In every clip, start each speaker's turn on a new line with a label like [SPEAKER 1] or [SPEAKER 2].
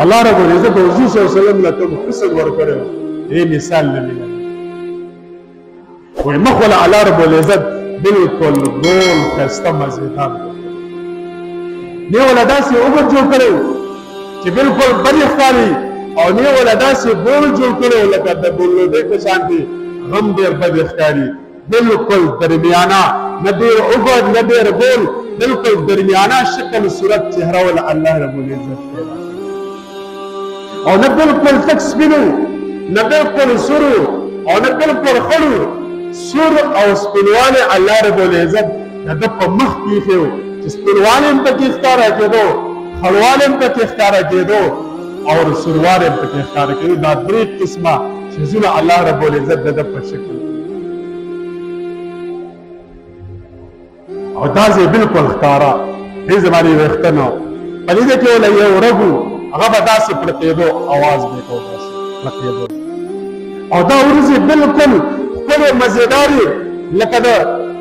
[SPEAKER 1] الله رب العزت حضور صلی الله علیه وسلم له کوم حسن ورکړی دی مثال نه ملي وایي مخ ولا الله رب العزت بالکل ګول ښایسته مزېدار نه ولا داسې اوږد جوړ کړی چې بالکل بد ښکاري او نه ولا داسې ګول جوړ کړی لکه د بولودۍ په شان دي هم ډېر بد ښکاري بالکل درمیانه نه ډېر اوږد نه ډېر ګول بالکل درمیانه شکل صورت چهره ولا الله رب العزت پیدا او نه بالکل تک سپینو نه بالکل سرو او نه بالکل خړو سور او سپینواله الله رب العزت د په مخ کې خو چې سپینواله هم پکې ښکارا کېدو خړواله هم پکې ښکارا کېدو او سرواله هم پکې ښکارا کېدو دا درې قسمه شیزونه الله رب العزت د په شکل او دا زه بالکل ښکارا دې زماني وختنو پدې دې کې ولې یو رګو هغه به داسې پړقېدو اواز به کوو داسې پړقېدو او دا ورځې بالکل ښکلې مزېدارې لکه د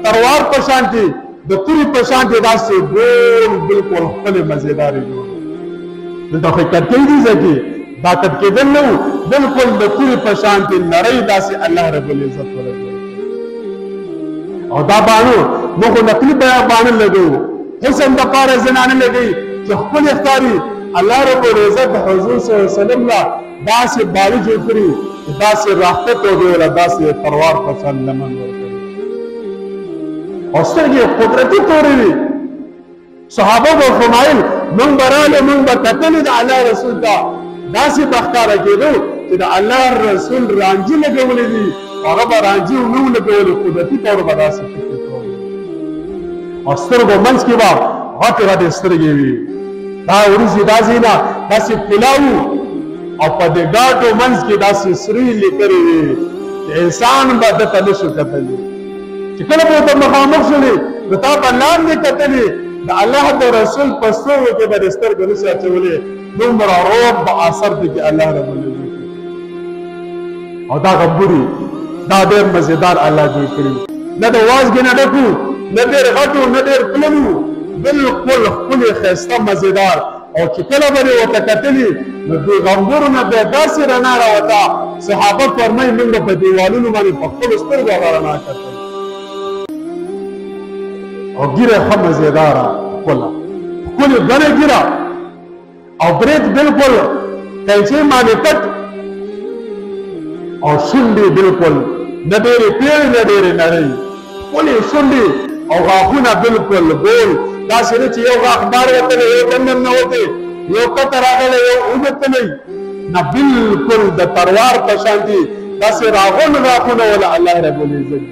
[SPEAKER 1] تروار په شانتې د تورې په شانتې داسې ګول بالکل ښکلې مزېدارې جوړ دلته خو کټکۍ دي ځکه دا کټکېدل نه وو بالکل د تورې په شانتې نرۍ داسې الله رب العزت ورکړي او دا باڼه موږ نقلي باڼه لګوو حسن دپاره زنانه لګوي چې ښکلې ښکاري الله رب العزت حضور صلی الله علیه وسلم لا داسې باڼه جوړ کړي داسې راښکته دی ولا داسې تروار په شان لمن ورکړي او سترګې قدرتي تورې وي صحابه به فرمایل موږ به راغلو موږ به کتلې د الله رسول ته داسې به ښکاره کېدو چې د الله رسول رانجې لګولې دي هغه به رانجې ونه وو لګولې قدرتي طور به داسې فکر کوو او سترګو منځ کې به غټې غټې سترګې وي دا وروځې دا ځینه داسې پلاو او په دې ګاټو منځ کې داسې سرې لیکلې وي چې انسان به دته نشو کتلی چې کله به ورته مخامخ شولې نو تا به لاندې کتلې د الله د رسول په سترګو کې به دې سترګې نشي اچولې دومره روب به اثر دی چې الله رب العزت او دا غبوري دا ډېر مزېدار الله جوړ کړي نه د وازګې نه ډکو نه ډېر غټو نه ډېر پلنو بالکل ښکلې ښایسته مزېدار او چې کله به یې ورته کتلې نو پیغمبرو نه به داسې رڼا راوته صحابه فرمایي موږ به په دیوالونو باندې په خپلو سترګو هغه رڼا کتل او ږیره ښه مزېداره ښکله ښکلې ګڼې ږیره او برید بالکل کیسې باندې پټ او شونډې بالکل نه ډېرې پیړې نه ډېرې نرۍ ښکلې شونډې او غاښونه بالکل ګول داسې نه چې یو غاښ بار وتلی یو دندم نه وتی یو کته راغلی یو اوږد تلی نه بالکل د تروار په شان دي داسې راغون غاښونه ولا الله رب العزت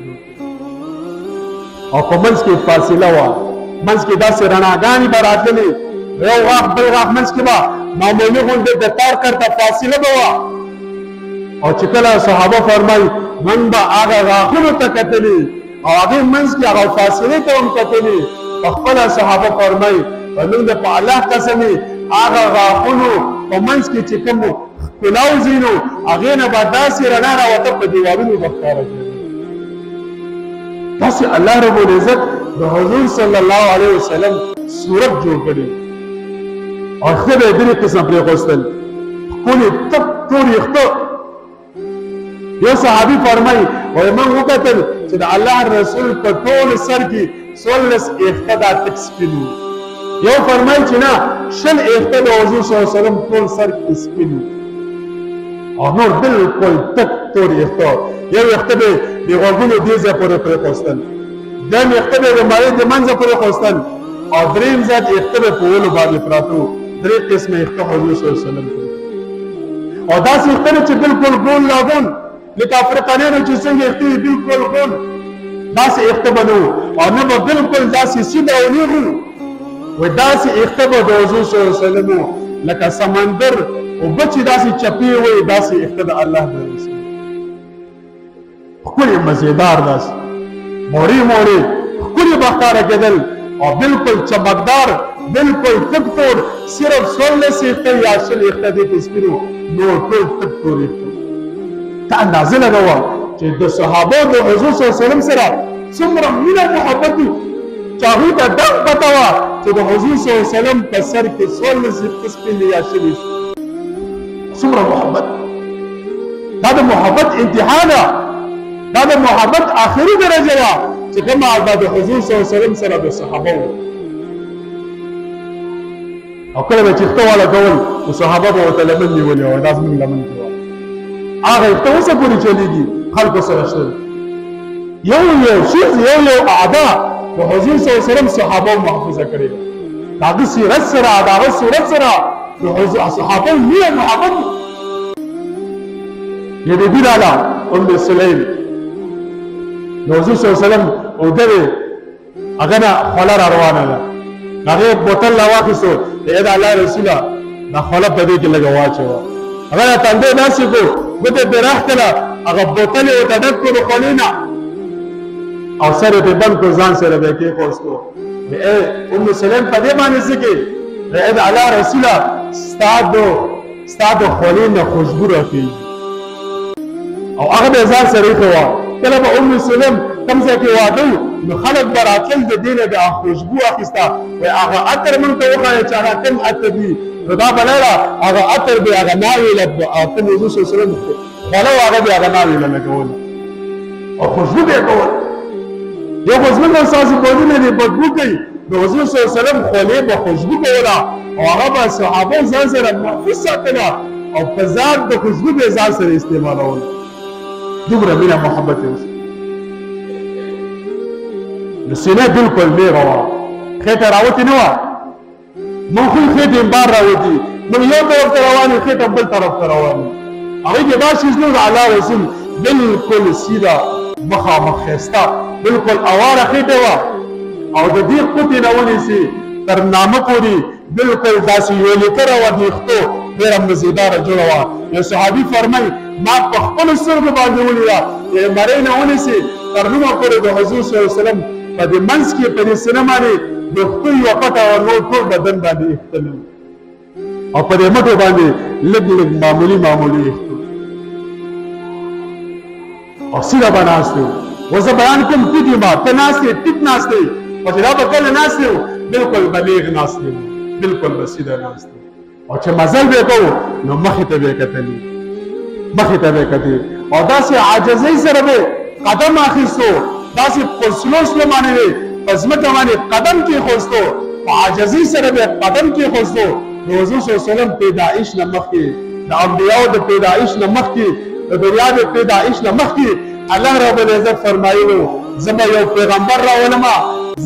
[SPEAKER 1] او په منځ کې فاصله وه منځ کې داسې رڼاګانې به راتللې یو غاښ بل غاښ منځ کې به معمولي غوندې د تار کرته فاصله به وه او چې کله صحابه فرمایي من به هغه غاښونو ته کتلې او هغې منځ کې هغه فاصلې ته هم کتلې خپله صحابه فرمایي موږ د په الله قسمې هغه غاښونو په منځ کې چې کوم ښکلاو ځي نو هغې نه به داسې رڼا راوته په دیوالونو به ښکاره کېده داسې الله رب العزت د حضور صلی الله علیه وسلم صورت جوړ کړي او ښه به یې درې قسمه پرېښوستل ښکلې تک تور ویښته یو صحابي فرمایي وایي موږ وکتل چې د الله رسول په ټول سر کې 14 ویښته دا تک سپین وو یو فرمایي چې نه 20 ویښته د حضور صلی الله علیه وسلم ټول سر کې سپین وو او نور بالکل تک تور ویښته یو ویښته به د غوږونو دې ځای پورې پرېښوستل دویم ویښته به یې د مایع د منځه پرېښوستل او درېیم ځای ویښته به په ولو باندې پراته وو درې قسمه ویښته حضور صلی الله علیه وسلم او داسې ویښته چې بالکل ګول لاګون لکه افریقانیانو چې څنګه ویښته وي بالکل ګول داسې ویښته به نه وو او نه به بالکل داسې سیده او نیغ وو وایي داسې ویښته به د حضور صلی الله علیه وسلم وو لکه سمندر اوبه چې داسې چپې وي داسې ویښته د الله د رسول ښکلې مزېدار داسې موړې موړې ښکلې به ښکاره کېدل او بالکل چمکدار بالکل تک تور صرف 16 ویښته یا 20 ویښته دې کې سپین وو نور ټول تک تور ویښته ته اندازه لګوه چې د صحابو د حضور صلی الله علیه وسلم سره څومره مینه محبت و چې هغوی ته دغ پته وه چې د حضور صلی الله علیه وسلم په سر کې 16 ویښته سپین دي یا 20 څومره محبت دا د محبت انتها ده دا د محبت آخري درجه ده چې کومه د حضور صلی الله علیه وسلم سره د صحابه وو او کله به چې خته والا کول نو صحابه به ورته لمن نیولې وای دا زموږ لمن کې وای هغه ته اوسه پورې چلېږي خلکو سره شته یو شیز یو اعدا د حضور صلی الله علیه وسلم صحابه محفوظه کړي دا د سیرت سره دا د صورت سره د حضور صحابه یې محبت یې دې بلاله ام سلیم د حضور صلی الله علیه وسلم او دغه هغه نه خوله را روانه ده هغه بوتل راواخیستو د الله رسوله دا خوله په دې کې لږه واچوه هغه تندې داسې کو ګوتې پرې راښکله هغه بوتل یې ورته ډک کړو د خولې نه او سر یې پرې بند کړو ځان سره به یې کېښوستو ام سلیم په دې باندې څه کې د الله رسوله ستا د خولې نه خوشبو راخېږي او هغه به ځان سره ایښې وه کله به ام سلیم کوم ځای کې واده نو خلک به راتلل د دې نه د خوشبو اخیسته وایي هغه عطر موږ ته وښایه چې هغه کوم عطر دي نو دا به لیره هغه عطر به هغه ناویله ته حضور صلی الله علیه وسلم خوله و هغه به هغه ناویله لګوله او خوشبو به یې کوله یو خو زموږ ستاسو بودونه دي بدبو کوي د حضور صلی الله علیه وسلم خولې به خوشبو کوله او هغه به صحابه ځان سره محفوظ ساتله او په ځان د خوشبو به یې ځان سره استعمالوله دومره مینه محبت یې اوس د سینې بالکل نیغه وه خېټه راوتې نه وه موږ خو خېټې بار راوتي موږ یو طرف ته روان یو خېټه بل طرف ته روان یو هغوی کې دا چیز نه د الله رسول بالکل سیده مخامخ ښایسته بالکل اواره خېټه وه او د دې قوتې نه ونیسي تر نامه پورې بالکل داسې یوه لیکره وه د ویښتو ډېره مزېداره جوړه وه یو صحابي فرمایي ما په خپلو سترګو باندې ولیده د مرۍ نه ونیسي تر نومه پورې د حضور صلی الله علیه وسلم په دې منځ کې په دې سینه باندې د ویښتو یوه پټه وه نور ټول بدن باندې ویښتلي او په دې مټو باندې لږ معمولي ویښتو او سیده به ناست و اوس زه بیان کوم ټیټ یم ته ناست یې ټیټ ناست یې او چې دا به کله ناست یو بالکل به نیغ ناست یو بالکل به سیده ناست یو او چې مزل به یې کوو نو مخې ته به یې کتلي مخې ته به یې کتې او داسې عاجزۍ سره به قدم اخیستو داسې په سلو سلو باندې به په ځمکه باندې قدم کېښوستو په عاجزۍ سره به قدم کېښوستو د حضور صلی الله علیه وسلم پیدایش نه مخکې د انبیاو د پیدایش نه مخکې د دنیا د پیدایش نه مخکې الله رب العزت فرمایلو زه به یو پیغمبر راولمه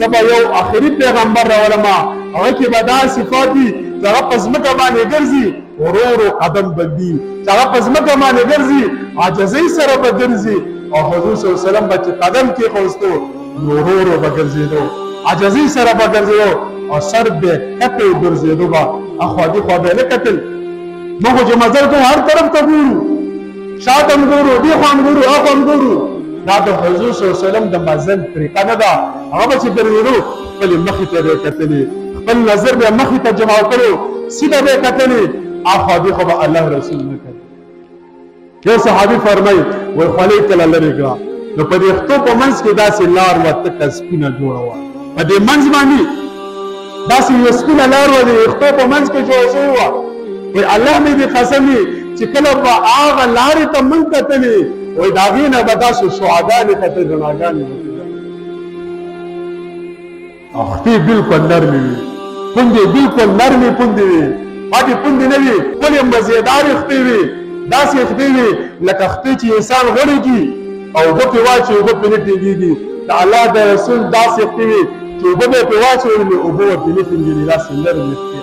[SPEAKER 1] زه به یو آخري پیغمبر راولمه هغه کې به دا صفات دي چې هغه په ځمکه باندې ګرځي ورو ورو قدم بدي چې هغه په ځمکه باندې ګرځي عاجزۍ سره به ګرځي او حضور صلی الله علیه وسلم به چې قدم کېښوستو نو ورو ورو به ګرځېدو عاجزۍ سره به ګرځېدو او سر به کته ګرځېدو به اخوا دې خوا به یې نه کتل موږ خو چې مزل کوو هر طرف ته ګورو شاته هم ګورو دې خوا هم ګورو اخوا هم ګورو دا د حضور صلی الله علیه وسلم د مزل طریقه نه ده هغه به چې ګرځېدو خپلې مخې ته به یې کتلې خپل نظر به یې مخې ته جمع کړی سیده به یې کتلې اخوا دې خوا به الله رسول نه کتل یو صحابي فرمایي وایي خولۍ کله لرې کړه نو په دې ویښتو په منځ کې داسې لار وه تکه سپینه جوړه وه په دې منځ باندې داسې یوه سپینه لار وه د ویښتو په منځ کې جوړه شوې وه وایي الله مې دې قسم وي چې کله به هغه لارې ته موږ کتلې وایي د هغې نه به داسې شعاګانې کتل رڼاګانې او خټې بالکل نرمې وي پوندې بالکل نرمې پوندې وي پاتې پوندې نه وي ښکلې مزېدارې خټې وي داسې خټې وي لکه خټې چې انسان غړې کړي او اوبه پرې واچوي اوبه پرې نه ټینګېږي د الله د رسول داسې خټې وي چې اوبه به یې پرې واچوي نو اوبه ورپرې نه ټینګېږي داسې نرمې خټې